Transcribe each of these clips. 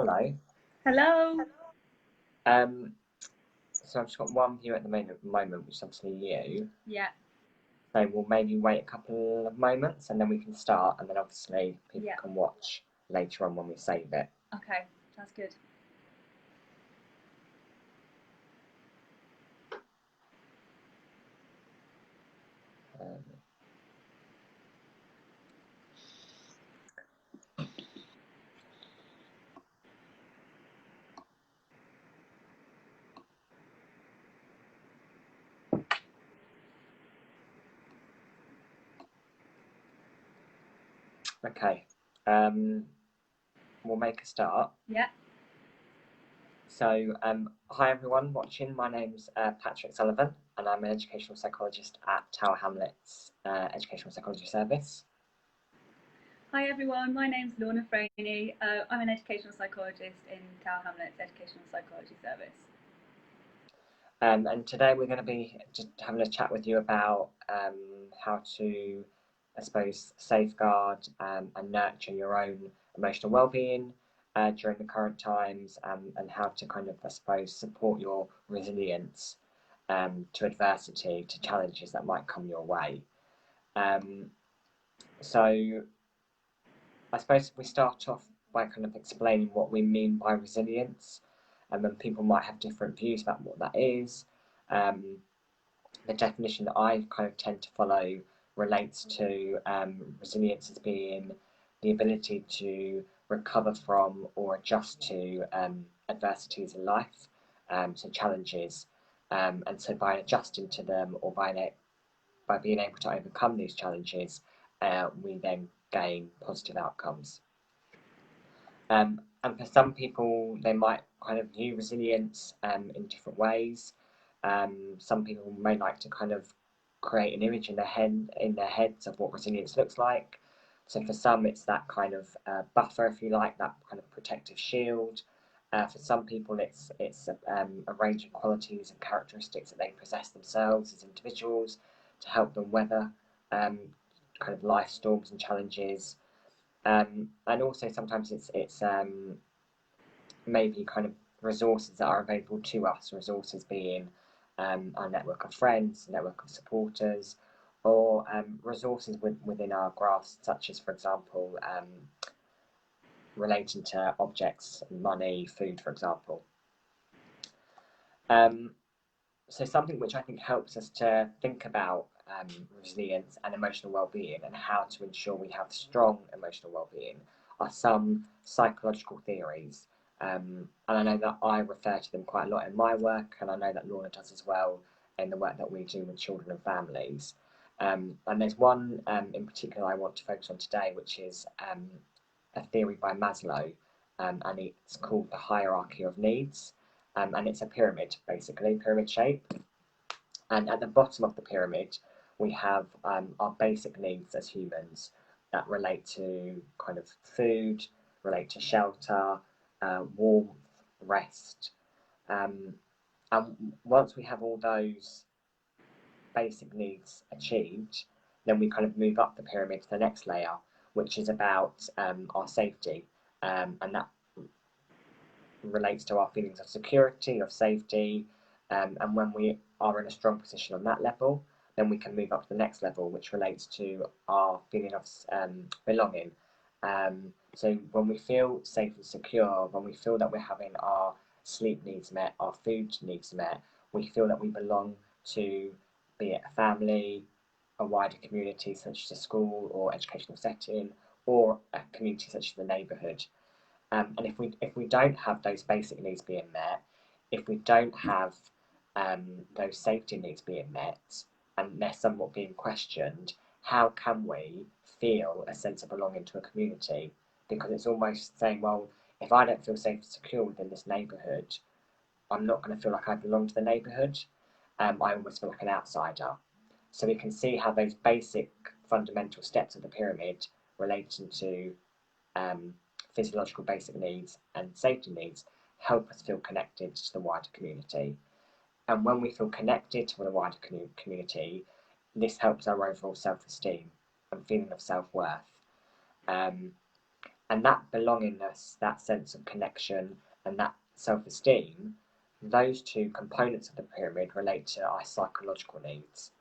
Hello. Hello. So I've just got one view at the moment, which is obviously you. Yeah. So we'll maybe wait a couple of moments and then we can start, and then obviously people Yeah. can watch later on when we save it. Okay, that's good. Um, okay. We'll make a start. Yeah. So, hi everyone watching. My name's Patrick Sullivan, and I'm an educational psychologist at Tower Hamlets Educational Psychology Service. Hi everyone, my name's Lorna Franey. I'm an educational psychologist in Tower Hamlets Educational Psychology Service. And today we're going to be just having a chat with you about how to, I suppose, safeguard and nurture your own emotional well-being during the current times, and how to kind of, I suppose, support your resilience to adversity, to challenges that might come your way. So I suppose we start off by kind of explaining what we mean by resilience, and then people might have different views about what that is. The definition that I kind of tend to follow relates to resilience as being the ability to recover from or adjust to adversities in life, so challenges, and so by adjusting to them, or by being able to overcome these challenges, we then gain positive outcomes. And for some people, they might kind of view resilience in different ways. Some people may like to kind of create an image in their heads of what resilience looks like. So for some, it's that kind of buffer, if you like, that kind of protective shield. For some people, it's a range of qualities and characteristics that they possess themselves as individuals to help them weather kind of life storms and challenges. And also sometimes it's maybe kind of resources that are available to us, resources being our network of friends, network of supporters, or resources within our grasp, such as, for example, relating to objects, money, food, for example. So something which I think helps us to think about resilience and emotional well-being, and how to ensure we have strong emotional well-being, are some psychological theories. And I know that I refer to them quite a lot in my work, and I know that Lorna does as well in the work that we do with children and families. And there's one in particular I want to focus on today, which is a theory by Maslow, and it's called the hierarchy of needs. And it's a pyramid, basically, pyramid shape. And at the bottom of the pyramid, we have our basic needs as humans that relate to kind of food, relate to shelter, warmth, rest. And once we have all those basic needs achieved, then we kind of move up the pyramid to the next layer, which is about our safety. And that relates to our feelings of security, of safety, and when we are in a strong position on that level, then we can move up to the next level, which relates to our feeling of belonging. So when we feel safe and secure, when we feel that we're having our sleep needs met, our food needs met, we feel that we belong to, be it a family, a wider community such as a school or educational setting, or a community such as the neighbourhood. And if we don't have those basic needs being met, if we don't have those safety needs being met, and they're somewhat being questioned, how can we feel a sense of belonging to a community? Because it's almost saying, well, if I don't feel safe and secure within this neighbourhood, I'm not going to feel like I belong to the neighbourhood. I almost feel like an outsider. So we can see how those basic fundamental steps of the pyramid relating to physiological basic needs and safety needs help us feel connected to the wider community. And when we feel connected to the wider community, this helps our overall self-esteem and feeling of self-worth. And that belongingness, that sense of connection, and that self-esteem, those two components of the pyramid relate to our psychological needs.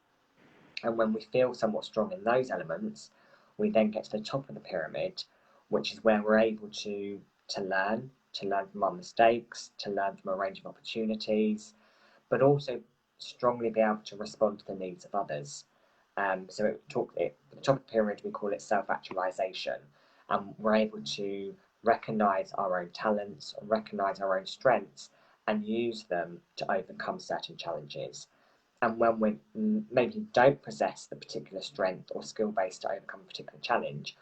And when we feel somewhat strong in those elements, we then get to the top of the pyramid, which is where we're able to learn, to learn from our mistakes, to learn from a range of opportunities, but also strongly be able to respond to the needs of others. So at the top of the pyramid, we call it self-actualization, and we're able to recognize our own talents, recognize our own strengths, and use them to overcome certain challenges. And when we maybe don't possess the particular strength or skill base to overcome a particular challenge,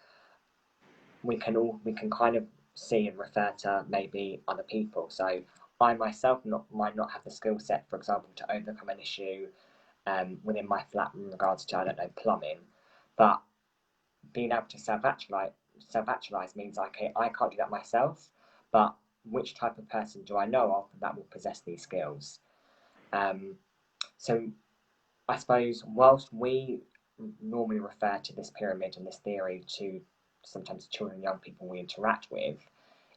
we can kind of see and refer to maybe other people. So I myself might not have the skill set, for example, to overcome an issue within my flat in regards to, I don't know, plumbing, but being able to self-actualize means, okay, I can't do that myself, but which type of person do I know of that will possess these skills? So I suppose whilst we normally refer to this pyramid and this theory to sometimes children and young people we interact with,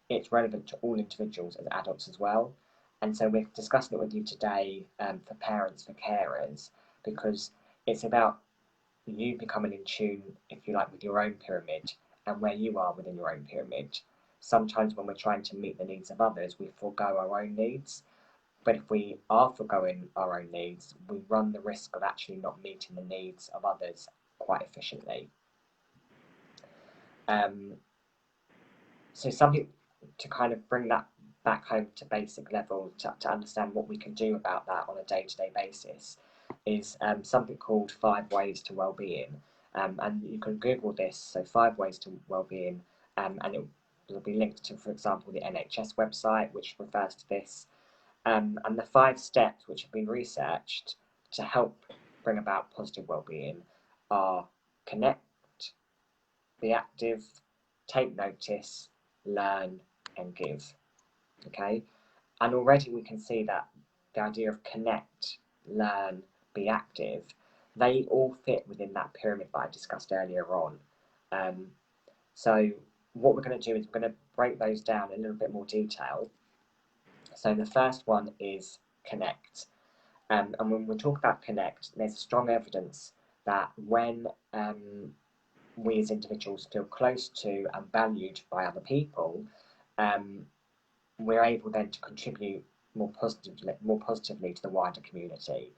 it's relevant to all individuals as adults as well. And so we're discussing it with you today for parents, for carers, because it's about you becoming in tune, if you like, with your own pyramid and where you are within your own pyramid. Sometimes when we're trying to meet the needs of others, we forego our own needs. But if we are foregoing our own needs, we run the risk of actually not meeting the needs of others quite efficiently. So something to kind of bring that back home to basic level, to understand what we can do about that on a day-to-day basis, is something called 5 Ways to Wellbeing. And you can Google this, so 5 Ways to Wellbeing, and it will be linked to, for example, the NHS website, which refers to this. And the 5 steps which have been researched to help bring about positive well-being are connect, be active, take notice, learn, and give. Okay, and already we can see that the idea of connect, learn, be active, they all fit within that pyramid that I discussed earlier on. So what we're going to do is we're going to break those down in a little bit more detail. So the first one is connect. And when we talk about connect, there's strong evidence that when we as individuals feel close to and valued by other people, we're able then to contribute more positively to the wider community.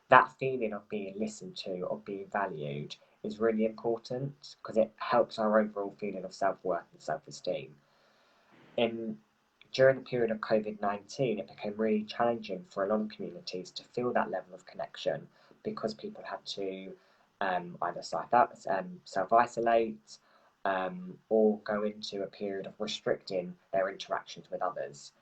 That feeling of being listened to, of being valued, is really important because it helps our overall feeling of self-worth and self-esteem. During the period of COVID-19, it became really challenging for a lot of communities to feel that level of connection because people had to either self-isolate or go into a period of restricting their interactions with others.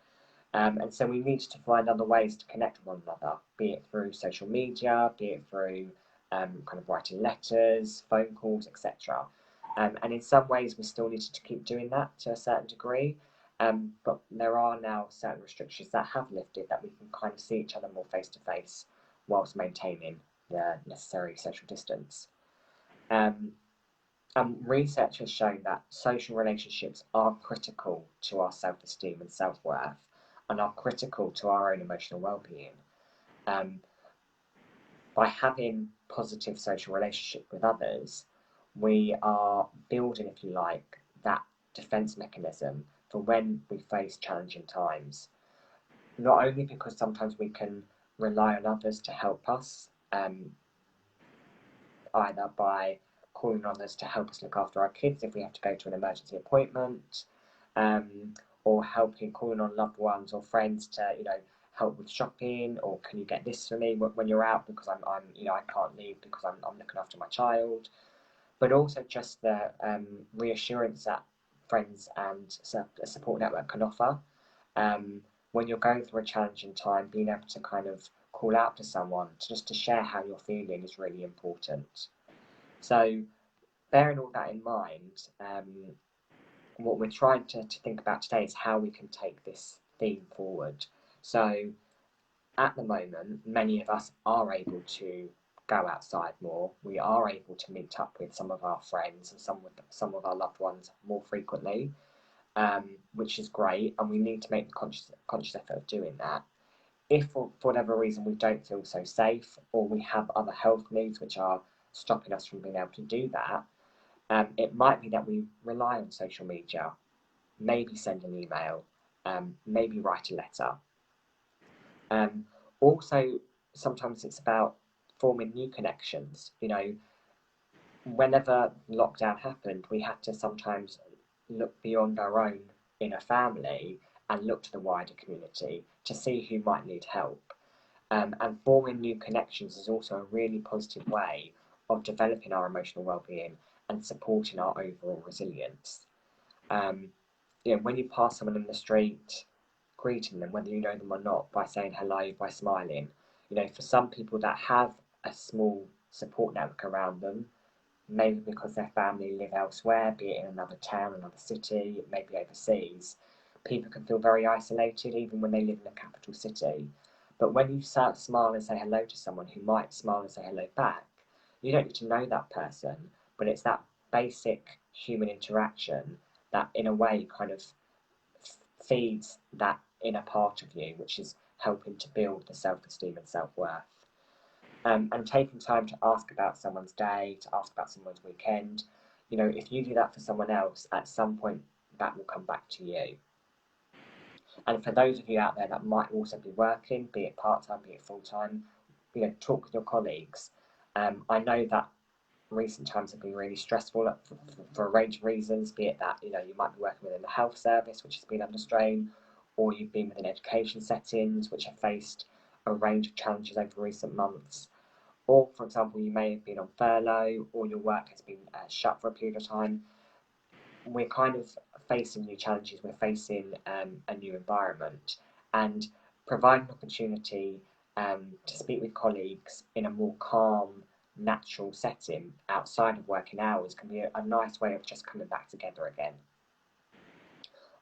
And so we needed to find other ways to connect with one another, be it through social media, be it through kind of writing letters, phone calls, etc. And in some ways, we still needed to keep doing that to a certain degree. But there are now certain restrictions that have lifted that we can kind of see each other more face to face whilst maintaining the necessary social distance. Research has shown that social relationships are critical to our self-esteem and self-worth and are critical to our own emotional well-being. By having positive social relationship with others, we are building, if you like, that defense mechanism for when we face challenging times. Not only because sometimes we can rely on others to help us, either by calling on others to help us look after our kids if we have to go to an emergency appointment, or calling on loved ones or friends to, help with shopping, or can you get this for me when you're out because I can't leave because I'm looking after my child. But also just the reassurance that friends and a support network can offer. When you're going through a challenging time, being able to kind of call out to someone to share how you're feeling is really important. So bearing all that in mind, what we're trying to think about today is how we can take this theme forward. So at the moment, many of us are able to go outside more. We are able to meet up with some of our friends and some of our loved ones more frequently. which is great, and we need to make the conscious effort of doing that. If for whatever reason we don't feel so safe, or we have other health needs which are stopping us from being able to do that, it might be that we rely on social media, maybe send an email, maybe write a letter. Also, sometimes it's about forming new connections. You know, whenever lockdown happened, we had to sometimes look beyond our own inner family and look to the wider community to see who might need help. And forming new connections is also a really positive way of developing our emotional well-being and supporting our overall resilience. You know, when you pass someone in the street, greeting them, whether you know them or not, by saying hello, by smiling. You know, for some people that have a small support network around them, maybe because their family live elsewhere, be it in another town, another city, maybe overseas, people can feel very isolated even when they live in a capital city. But when you smile and say hello to someone who might smile and say hello back, you don't need to know that person, but it's that basic human interaction that in a way kind of feeds that inner part of you, which is helping to build the self-esteem and self-worth. And taking time to ask about someone's day, to ask about someone's weekend. You know, if you do that for someone else, at some point that will come back to you. And for those of you out there that might also be working, be it part-time, be it full-time, you know, talk with your colleagues. I know that recent times have been really stressful for a range of reasons, be it that, you know, you might be working within the health service, which has been under strain, or you've been within education settings, which have faced a range of challenges over recent months. Or, for example, you may have been on furlough, or your work has been shut for a period of time. We're kind of facing new challenges, we're facing a new environment, and providing an opportunity to speak with colleagues in a more calm, natural setting outside of working hours can be a nice way of just coming back together again.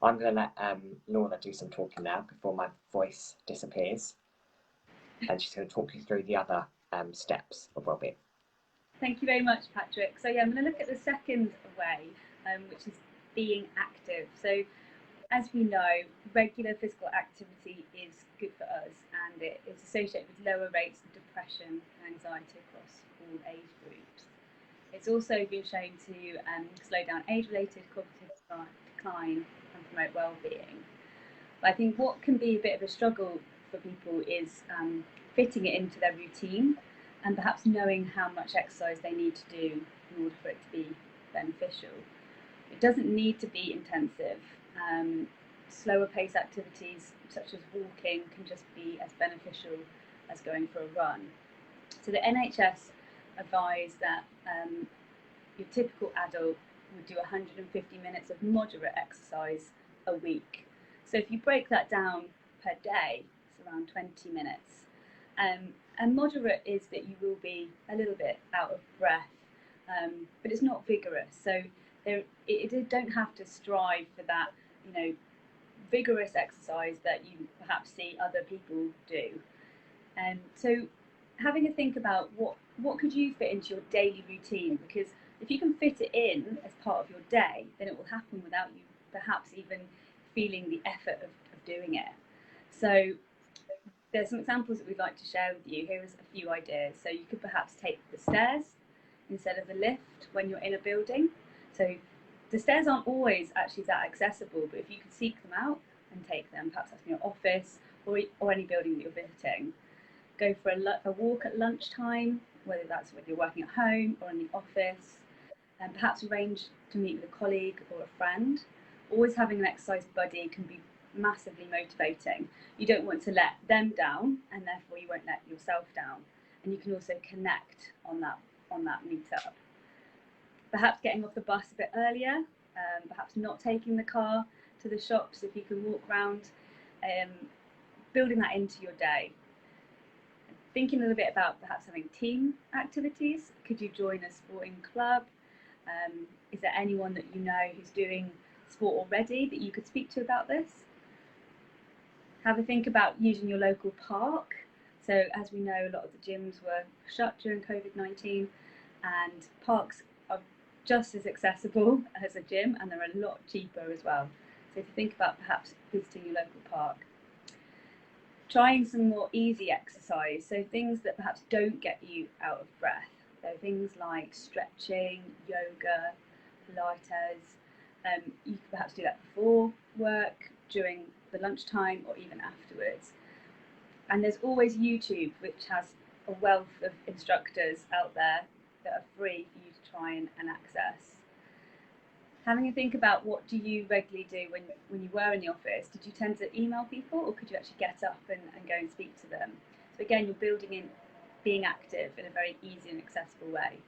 I'm going to let Lorna do some talking now before my voice disappears, and she's going to talk you through the other steps of wellbeing. Thank you very much, Patrick. So yeah, I'm going to look at the second way, which is being active. So as we know, regular physical activity is good for us, and it is associated with lower rates of depression and anxiety across all age groups. It's also been shown to slow down age-related cognitive decline and promote well-being. But I think what can be a bit of a struggle for people is fitting it into their routine and perhaps knowing how much exercise they need to do in order for it to be beneficial. It doesn't need to be intensive. Slower pace activities such as walking can just be as beneficial as going for a run. So the NHS advise that your typical adult would do 150 minutes of moderate exercise a week. So if you break that down per day, it's around 20 minutes. And moderate is that you will be a little bit out of breath, but it's not vigorous. So you don't have to strive for that, you know, vigorous exercise that you perhaps see other people do. And so having a think about what could you fit into your daily routine, because if you can fit it in as part of your day, then it will happen without you perhaps even feeling the effort of doing it. So there's some examples that we'd like to share with you. Here is a few ideas. So you could perhaps take the stairs instead of the lift when you're in a building. So the stairs aren't always actually that accessible, but if you could seek them out and take them, perhaps that's in your office or any building that you're visiting. Go for a walk at lunchtime, whether that's when you're working at home or in the office, and perhaps arrange to meet with a colleague or a friend. Always having an exercise buddy can be massively motivating. You don't want to let them down, and therefore you won't let yourself down. And you can also connect on that meetup. Perhaps getting off the bus a bit earlier, perhaps not taking the car to the shops if you can walk around, building that into your day. Thinking a little bit about perhaps having team activities. Could you join a sporting club? Is there anyone that you know who's doing sport already that you could speak to about this? Have a think about using your local park. So as we know, a lot of the gyms were shut during COVID-19, and parks are just as accessible as a gym, and they're a lot cheaper as well. So if you think about perhaps visiting your local park, trying some more easy exercise, so things that perhaps don't get you out of breath. So things like stretching, yoga, Pilates. You could perhaps do that before work, during the lunchtime, or even afterwards. And there's always YouTube, which has a wealth of instructors out there that are free for you to try and access. Having a think about what do you regularly do when you were in the office. Did you tend to email people, or could you actually get up and go and speak to them? So again, you're building in being active in a very easy and accessible way.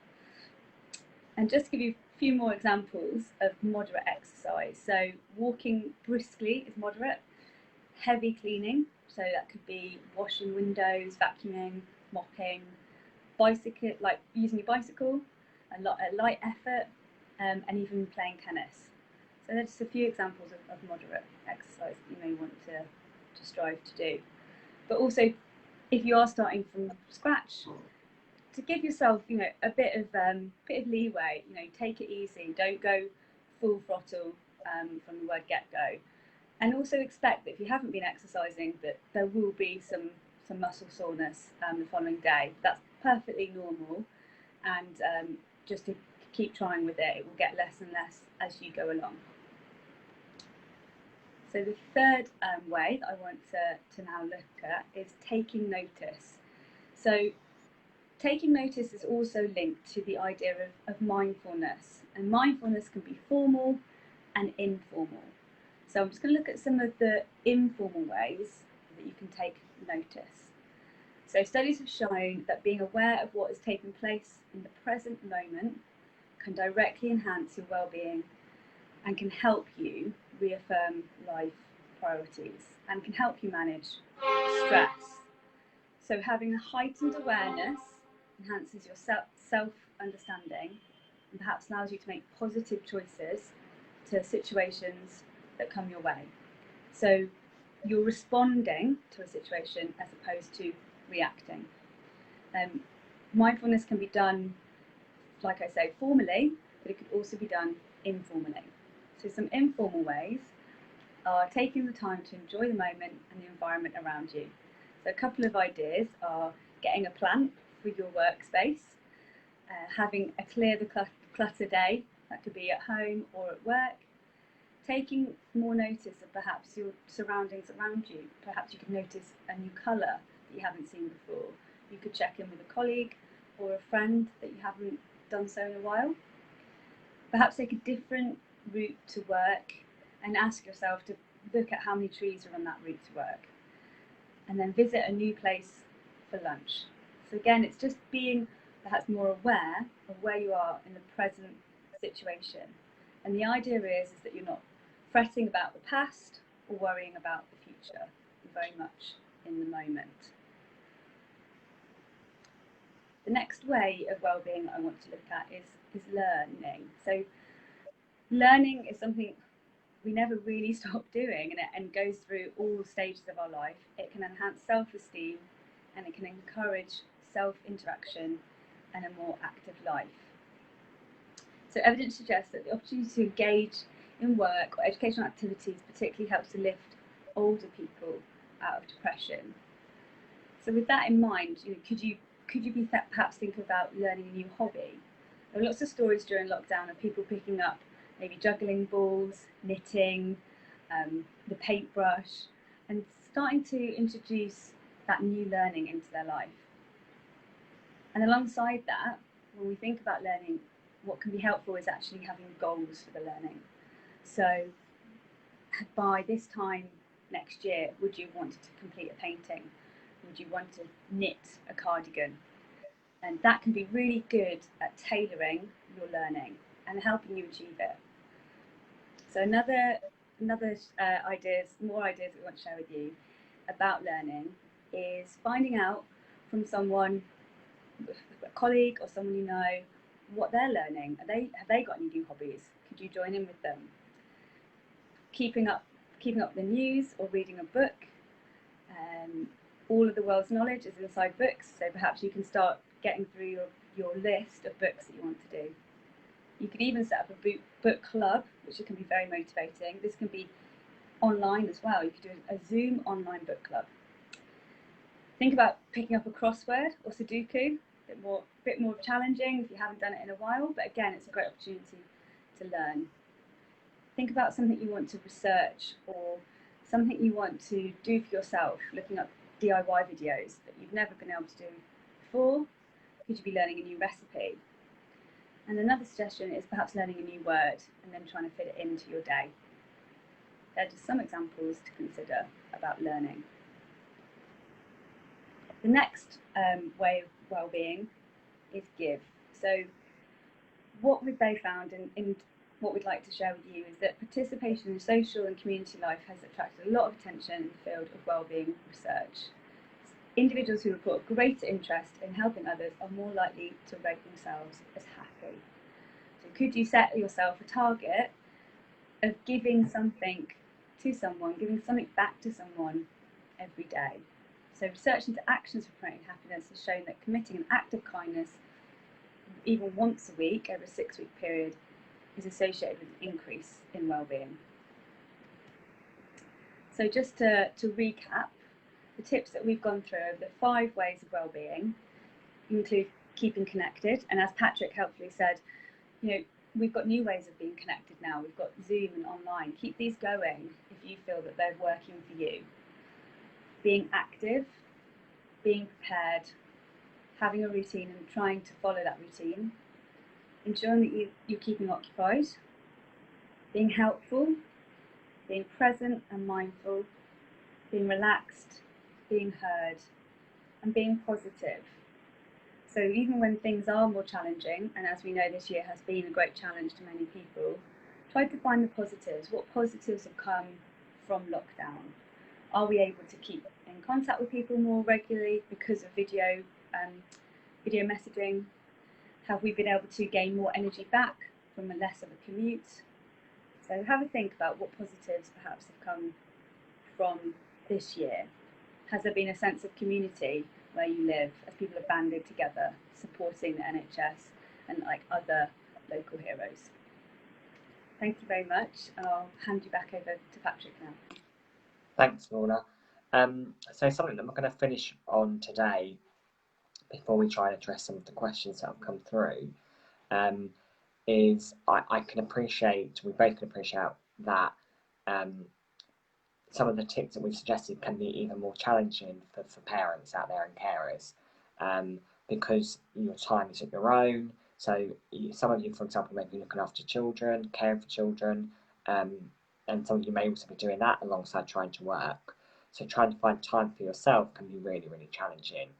And just to give you a few more examples of moderate exercise. So walking briskly is moderate. Heavy cleaning, so that could be washing windows, vacuuming, mopping. Bicycle, like using your bicycle, a light effort, and even playing tennis. So that's just a few examples of moderate exercise that you may want to strive to do. But also, if you are starting from scratch, to give yourself, a bit of leeway. Take it easy. Don't go full throttle from the word get-go. And also expect that if you haven't been exercising, that there will be some muscle soreness the following day. That's perfectly normal, and just to keep trying with it, it will get less and less as you go along. So the third way that I want to now look at is taking notice. So taking notice is also linked to the idea of mindfulness, and mindfulness can be formal and informal. So I'm just going to look at some of the informal ways that you can take notice. So studies have shown that being aware of what is taking place in the present moment can directly enhance your well-being and can help you reaffirm life priorities and can help you manage stress. So having a heightened awareness enhances your self-understanding and perhaps allows you to make positive choices to situations that come your way. So you're responding to a situation as opposed to reacting. Mindfulness can be done, like I say, formally, but it could also be done informally. So some informal ways are taking the time to enjoy the moment and the environment around you. So a couple of ideas are getting a plan for your workspace, having a clear the clutter day, that could be at home or at work, taking more notice of perhaps your surroundings around you. Perhaps you could notice a new colour that you haven't seen before. You could check in with a colleague or a friend that you haven't done so in a while. Perhaps take a different route to work and ask yourself to look at how many trees are on that route to work. And then visit a new place for lunch. So again, it's just being perhaps more aware of where you are in the present situation. And the idea is that you're not fretting about the past or worrying about the future. You're very much in the moment. The next way of well-being I want to look at is learning. So learning is something we never really stop doing, and goes through all stages of our life. It can enhance self-esteem and it can encourage self-interaction and a more active life. So evidence suggests that the opportunity to engage in work or educational activities particularly helps to lift older people out of depression. So with that in mind, could you perhaps think about learning a new hobby? There were lots of stories during lockdown of people picking up maybe juggling balls, knitting, the paintbrush, and starting to introduce that new learning into their life. And alongside that, when we think about learning, what can be helpful is actually having goals for the learning. So by this time next year, would you want to complete a painting? Would you want to knit a cardigan? And that can be really good at tailoring your learning and helping you achieve it. So more ideas that we want to share with you about learning is finding out from someone, a colleague or someone you know, what they're learning. Have they got any new hobbies? Could you join in with them? Keeping up the news or reading a book. All of the world's knowledge is inside books, so perhaps you can start getting through your list of books that you want to do. You could even set up a book club, which can be very motivating. This can be online as well. You could do a Zoom online book club. Think about picking up a crossword or Sudoku, a bit more challenging if you haven't done it in a while, but again, it's a great opportunity to learn. Think about something you want to research or something you want to do for yourself, looking up DIY videos that you've never been able to do before. Could you be learning a new recipe? And another suggestion is perhaps learning a new word and then trying to fit it into your day. They're just some examples to consider about learning. The next way of well-being is give. So what we've both found and what we'd like to share with you is that participation in social and community life has attracted a lot of attention in the field of well-being research. Individuals who report greater interest in helping others are more likely to rate themselves as happy. So could you set yourself a target of giving something to someone, giving something back to someone every day? So research into actions for promoting happiness has shown that committing an act of kindness even once a week over a 6-week period is associated with an increase in well-being. So just to recap, the tips that we've gone through over the 5 ways of well-being include keeping connected, and as Patrick helpfully said, we've got new ways of being connected now. We've got Zoom and online. Keep these going if you feel that they're working for you. Being active, being prepared, having a routine and trying to follow that routine, ensuring that you're keeping occupied, being helpful, being present and mindful, being relaxed, being heard, and being positive. So even when things are more challenging, and as we know this year has been a great challenge to many people, try to find the positives. What positives have come from lockdown? Are we able to keep in contact with people more regularly because of video messaging? Have we been able to gain more energy back from a less of a commute? So have a think about what positives perhaps have come from this year. Has there been a sense of community where you live as people have banded together supporting the NHS and like other local heroes? Thank you very much. I'll hand you back over to Patrick now. Thanks, Lorna. So something that we're going to finish on today before we try and address some of the questions that have come through is we both can appreciate that some of the tips that we've suggested can be even more challenging for parents out there and carers because your time isn't your own. So some of you, for example, may be looking after children, caring for children, and some of you may also be doing that alongside trying to work. So trying to find time for yourself can be really, really challenging.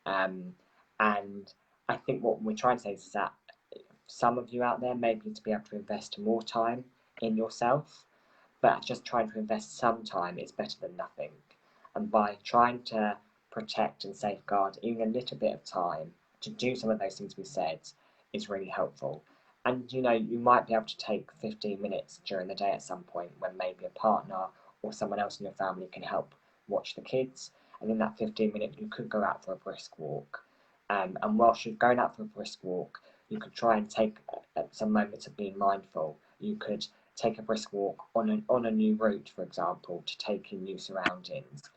And I think what we're trying to say is that some of you out there may need to be able to invest more time in yourself, but just trying to invest some time is better than nothing. And by trying to protect and safeguard even a little bit of time to do some of those things we said is really helpful. And you might be able to take 15 minutes during the day at some point when maybe a partner or someone else in your family can help watch the kids. And in that 15 minutes, you could go out for a brisk walk. And whilst you're going out for a brisk walk, you could try and take some moments of being mindful. You could take a brisk walk on a new route, for example, to take in new surroundings.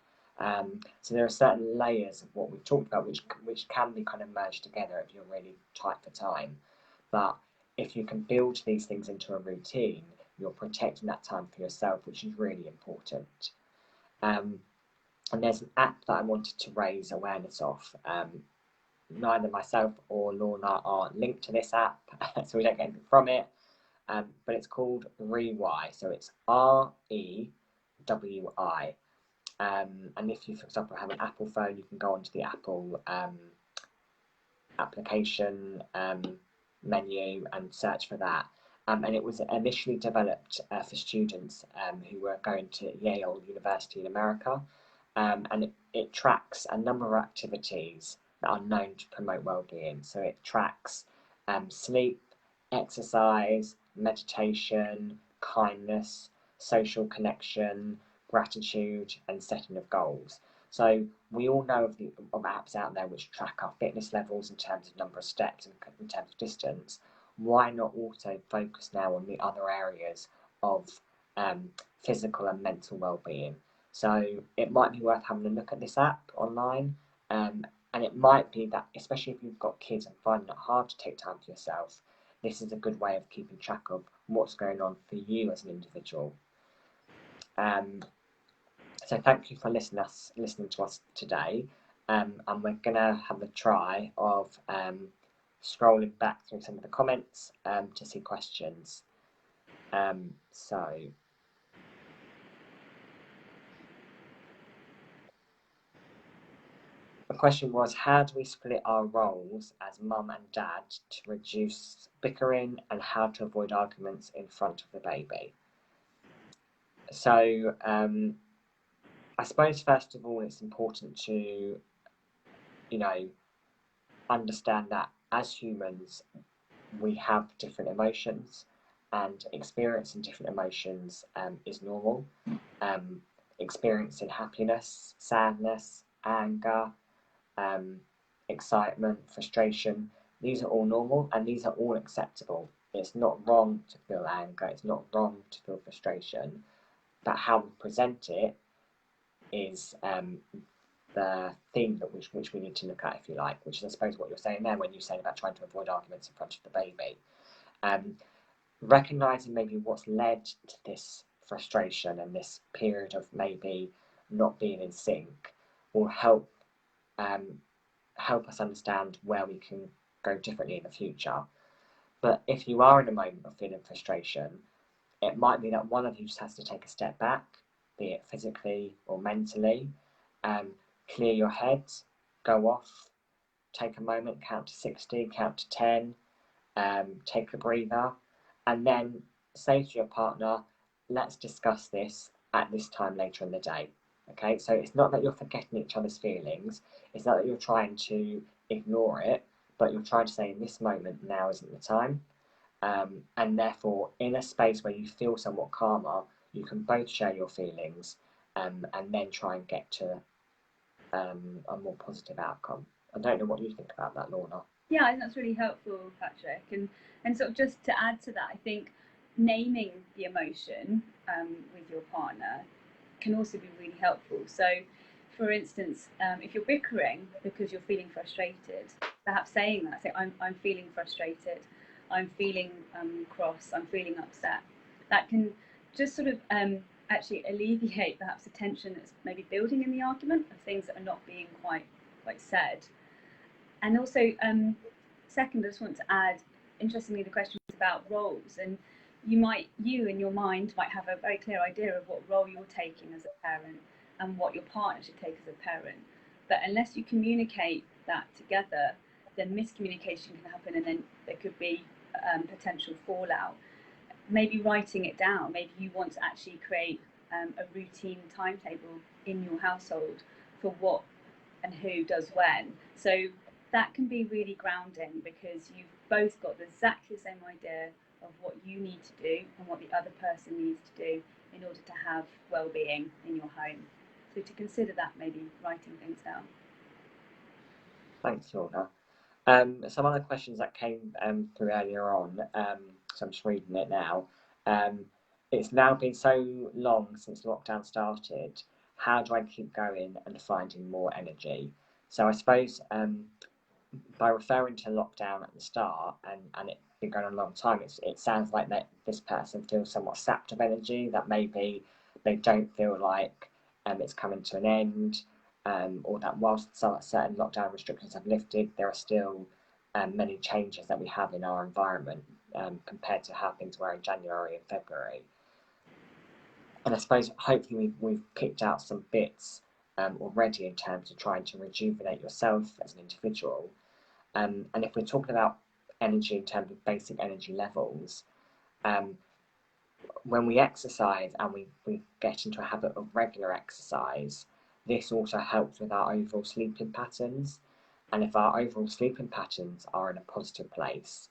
So there are certain layers of what we've talked about which can be kind of merged together if you're really tight for time. But if you can build these things into a routine, you're protecting that time for yourself, which is really important. And there's an app that I wanted to raise awareness of. Neither myself or Lorna are linked to this app, so we don't get anything from it. But it's called Rewi, so it's REWI. And if you, for example, have an Apple phone, you can go onto the Apple application menu and search for that. And it was initially developed for students who were going to Yale University in America. And it tracks a number of activities that are known to promote well-being. So it tracks sleep, exercise, meditation, kindness, social connection, gratitude, and setting of goals. So we all know of apps out there which track our fitness levels in terms of number of steps and in terms of distance. Why not also focus now on the other areas of physical and mental well-being. So it might be worth having a look at this app online, and it might be that, especially if you've got kids and finding it hard to take time for yourself, this is a good way of keeping track of what's going on for you as an individual. So thank you for listening to us today, and we're going to have a try of scrolling back through some of the comments to see questions. So the question was, how do we split our roles as mum and dad to reduce bickering, and how to avoid arguments in front of the baby? So I suppose first of all it's important to, understand that as humans we have different emotions, and experiencing different emotions is normal. Experiencing happiness, sadness, anger, excitement, frustration, these are all normal and these are all acceptable. It's not wrong to feel anger, it's not wrong to feel frustration, but how we present it is the theme that which we need to look at, if you like, which is I suppose what you're saying there when you're saying about trying to avoid arguments in front of the baby. Recognising maybe what's led to this frustration and this period of maybe not being in sync will help us understand where we can go differently in the future. But if you are in a moment of feeling frustration, it might be that one of you just has to take a step back, be it physically or mentally, clear your head, go off, take a moment, count to 60, count to 10, take a breather, and then say to your partner, let's discuss this at this time later in the day. Okay, so it's not that you're forgetting each other's feelings, it's not that you're trying to ignore it, but you're trying to say in this moment, now isn't the time. And therefore, in a space where you feel somewhat calmer, you can both share your feelings and then try and get to a more positive outcome. I don't know what you think about that, Lorna. Yeah, I think that's really helpful, Patrick. And sort of just to add to that, I think naming the emotion with your partner can also be really helpful. So, for instance, if you're bickering because you're feeling frustrated, perhaps saying that, say, I'm feeling frustrated, I'm feeling cross, I'm feeling upset. That can just sort of actually alleviate perhaps the tension that's maybe building in the argument of things that are not being quite said. And also, second, I just want to add, interestingly, the question was about roles, and you in your mind might have a very clear idea of what role you're taking as a parent and what your partner should take as a parent. But unless you communicate that together, then miscommunication can happen, and then there could be potential fallout. Maybe writing it down, maybe you want to actually create a routine timetable in your household for what and who does when. So that can be really grounding, because you've both got exactly the same idea of what you need to do and what the other person needs to do in order to have well-being in your home. So to consider that, maybe writing things down. Thanks, Lorna. Some other questions that came through earlier on, so I'm just reading it now. It's now been so long since lockdown started. How do I keep going and finding more energy? So I suppose by referring to lockdown at the start and it been going on a long time, it sounds like that this person feels somewhat sapped of energy, that maybe they don't feel like it's coming to an end, or that whilst certain lockdown restrictions have lifted, there are still many changes that we have in our environment compared to how things were in January and February. And I suppose hopefully we've picked out some bits already in terms of trying to rejuvenate yourself as an individual. And if we're talking about energy in terms of basic energy levels, when we exercise and we get into a habit of regular exercise, this also helps with our overall sleeping patterns. And if our overall sleeping patterns are in a positive place,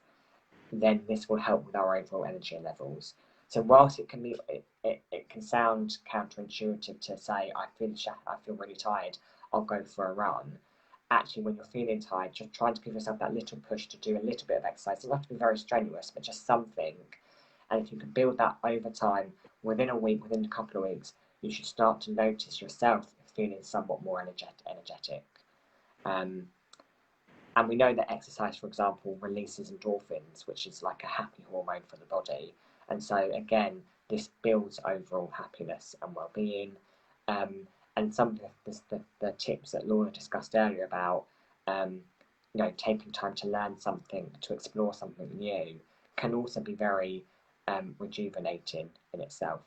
then this will help with our overall energy levels. So whilst it can be, it can sound counterintuitive to say, I feel really tired, I'll go for a run. Actually, when you're feeling tired, just trying to give yourself that little push to do a little bit of exercise. It doesn't have to be very strenuous, but just something. And if you can build that over time within a week, within a couple of weeks, you should start to notice yourself feeling somewhat more energetic. And we know that exercise, for example, releases endorphins, which is like a happy hormone for the body. And so, again, this builds overall happiness and well-being. And some of the tips that Lorna discussed earlier about, taking time to learn something, to explore something new, can also be very rejuvenating in itself.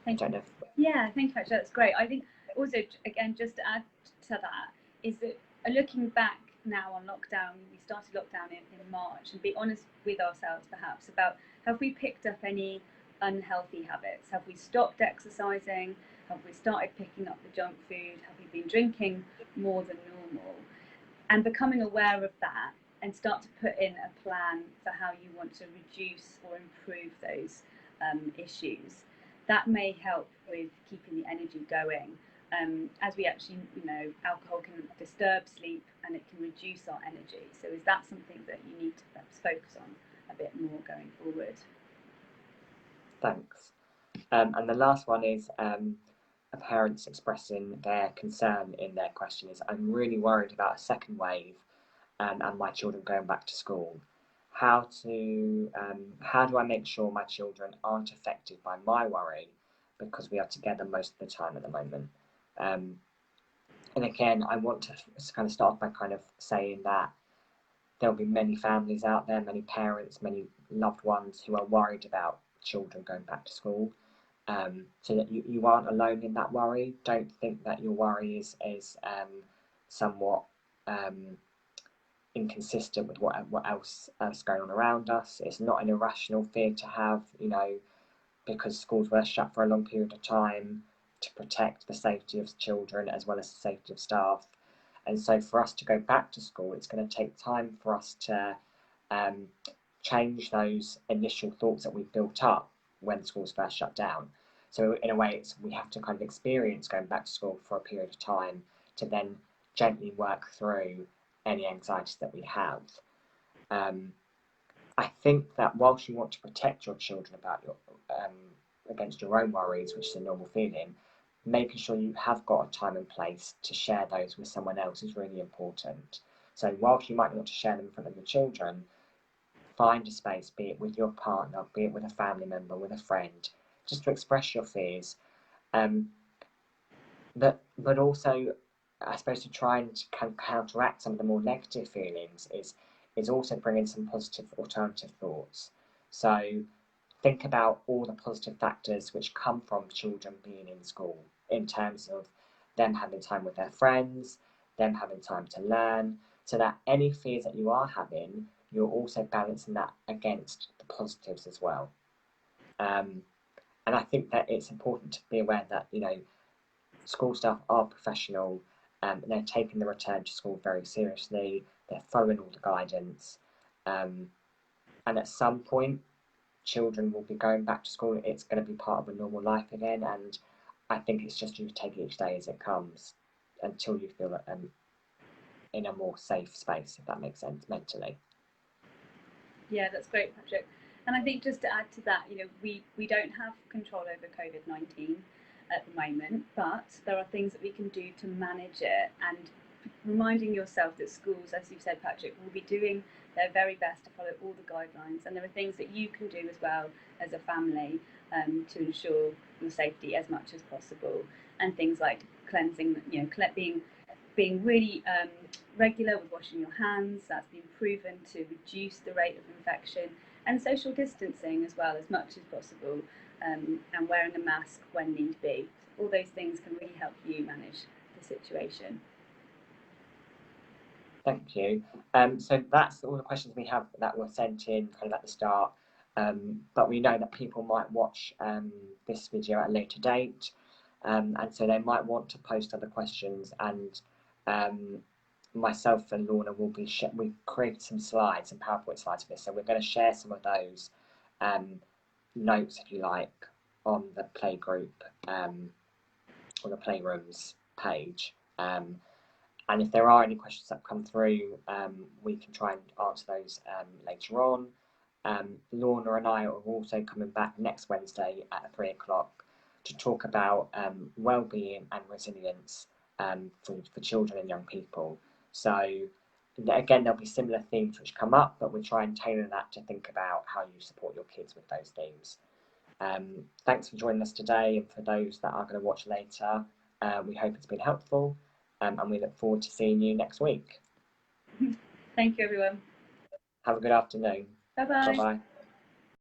Thank you. Yeah, thank you, that's great. I think also, again, just to add to that, is that looking back now on lockdown, we started lockdown in March, and be honest with ourselves perhaps about, have we picked up any unhealthy habits? Have we stopped exercising? Have we started picking up the junk food? Have we been drinking more than normal? And becoming aware of that, and start to put in a plan for how you want to reduce or improve those issues. That may help with keeping the energy going. As we actually, alcohol can disturb sleep and it can reduce our energy. So is that something that you need to perhaps focus on a bit more going forward? Thanks. And the last one is parents expressing their concern in their question is, I'm really worried about a second wave and my children going back to school. How do I make sure my children aren't affected by my worry, because we are together most of the time at the moment? And again, I want to kind of start off by kind of saying that there'll be many families out there, many parents, many loved ones who are worried about children going back to school. So that you aren't alone in that worry. Don't think that your worry is somewhat inconsistent with what else is going on around us. It's not an irrational fear to have, because schools were shut for a long period of time to protect the safety of children as well as the safety of staff. And so for us to go back to school, it's going to take time for us to change those initial thoughts that we've built up when schools first shut down. So in a way, we have to kind of experience going back to school for a period of time to then gently work through any anxieties that we have. I think that whilst you want to protect your children about against your own worries, which is a normal feeling, making sure you have got a time and place to share those with someone else is really important. So whilst you might want to share them in front of your children, find a space, be it with your partner, be it with a family member, with a friend, just to express your fears. But also, I suppose, to try and counteract some of the more negative feelings is also bringing some positive alternative thoughts. So think about all the positive factors which come from children being in school, in terms of them having time with their friends, them having time to learn, so that any fears that you are having, you're also balancing that against the positives as well. And I think that it's important to be aware that, school staff are professional, and they're taking the return to school very seriously. They're following all the guidance. And at some point, children will be going back to school. It's going to be part of a normal life again. And I think it's just you take each day as it comes until you feel in a more safe space, if that makes sense, mentally. Yeah, that's great, Patrick. And I think just to add to that, we don't have control over COVID-19 at the moment, but there are things that we can do to manage it, and reminding yourself that schools, as you've said, Patrick, will be doing their very best to follow all the guidelines, and there are things that you can do as well as a family to ensure your safety as much as possible, and things like cleansing, being really regular with washing your hands. That's been proven to reduce the rate of infection, and social distancing as well, as much as possible, and wearing a mask when need be. All those things can really help you manage the situation. Thank you. So that's all the questions we have that were sent in kind of at the start, but we know that people might watch this video at a later date, and so they might want to post other questions, and myself and Lorna will be we've created some slides, some PowerPoint slides for this, so we're going to share some of those notes, if you like, on the play group or the Playrooms page. And if there are any questions that come through, we can try and answer those later on. Lorna and I are also coming back next Wednesday at 3 o'clock to talk about well-being and resilience for children and young people. So again, there'll be similar themes which come up, but we'll try and tailor that to think about how you support your kids with those themes. Thanks for joining us today, and for those that are going to watch later, we hope it's been helpful, and we look forward to seeing you next week. Thank you, everyone. Have a good afternoon. Bye-bye. Bye-bye.